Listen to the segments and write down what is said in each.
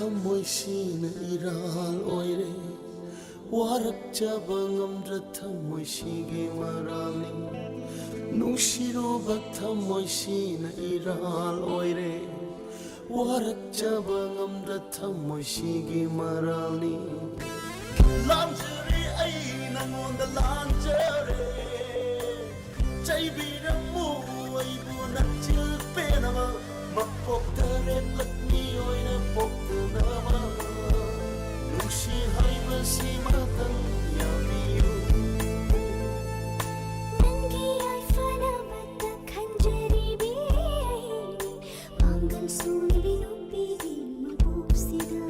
Thamoisina iral oire warak jabangam thamoisigi marani Nushiro bak thamoisina iral oire warak jabangam thamoisigi marani Lanjari ay nangonda lanjari Chaibiramu ay bunat chilpenama Mapok taret lakni oina poktanama Nushi hai basi matang yamiyo Nangi ay fanamata khanjari biyai Mangal suri binupigi mapupsida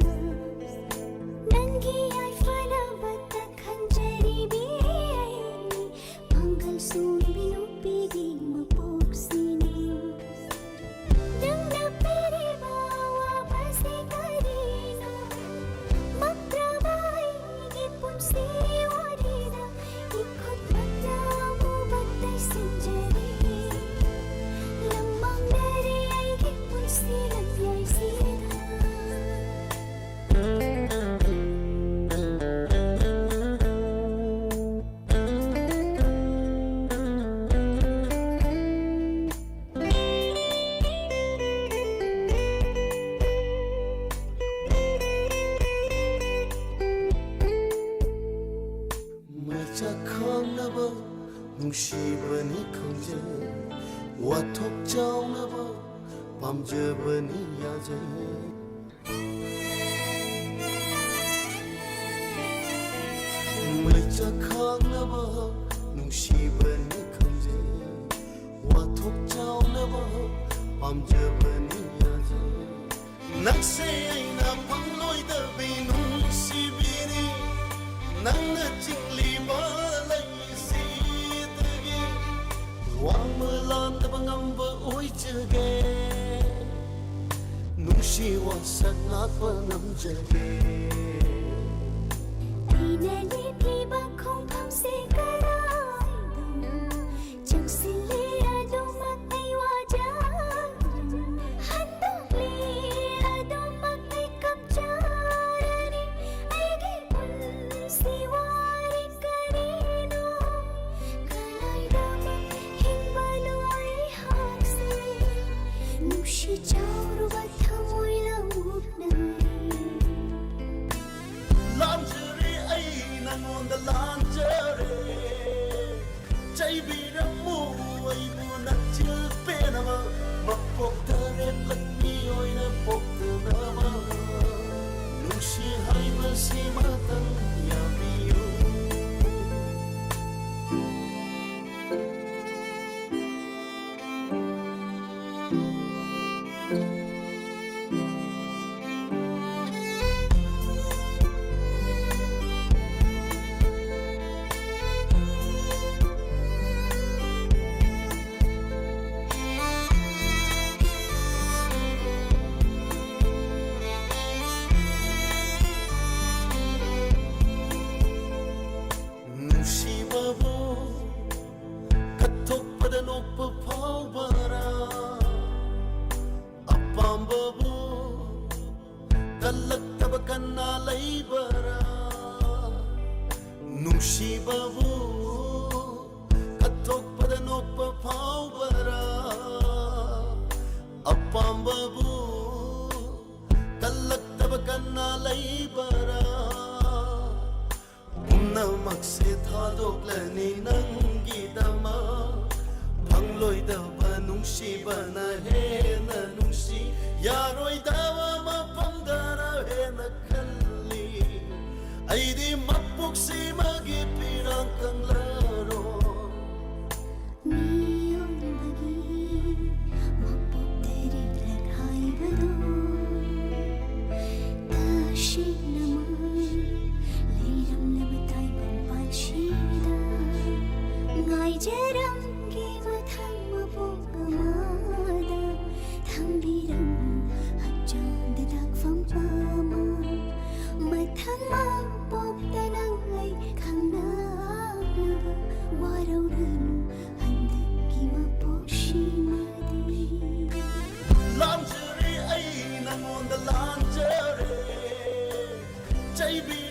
Nangi ay fanamata khanjari biyai Mangal suri binupigi mapupsida Nushibani khanje wathok chaunaba pamjabani yaje Macha khanaba nushibani khanje wathok chaunaba pamjabani yaje Nakse aina pangloi da binu sibiri nangna chingli balai Wamalan da bangamba oijage Nushi wasak ngat panamjage Tinali piba khong kham se karai Chang sili adomak ay wajar Handok li adomak ay kapjarani Ay gipun siwari karino Kalay damak himbalo ay hakse Nushi chawro bat hamoy lamuk na Lanjari ay nangonda lanjari Chaibiramu ay bunat chilpenama Mapok taret lakni oina poktanama Nushi hai basi matang yamiyo Katok pada nopa paubara Apam babu Kalak tabakan na laibara Nushi babu Katok pada nopa paubara Apam babu Kalak tabakan na laibara Namak se thadok lani nangidama Pangloi daba nungsi bana he na nungsi Yaroi dawa mapamdara he na kalli Aidi mapuk si magipirang kang laro Niyondagi mapuk terik lakhai bado Tashik naman Liram namatay pampanshida Ngay jaram ki mathang mapuk amada Thambirang hajang dadak pampama Mathang mapuk tanang ay kang nababa Waraw ranu handak ki mapuk shimadi Lanjari ay nangonda lanjari chạy bị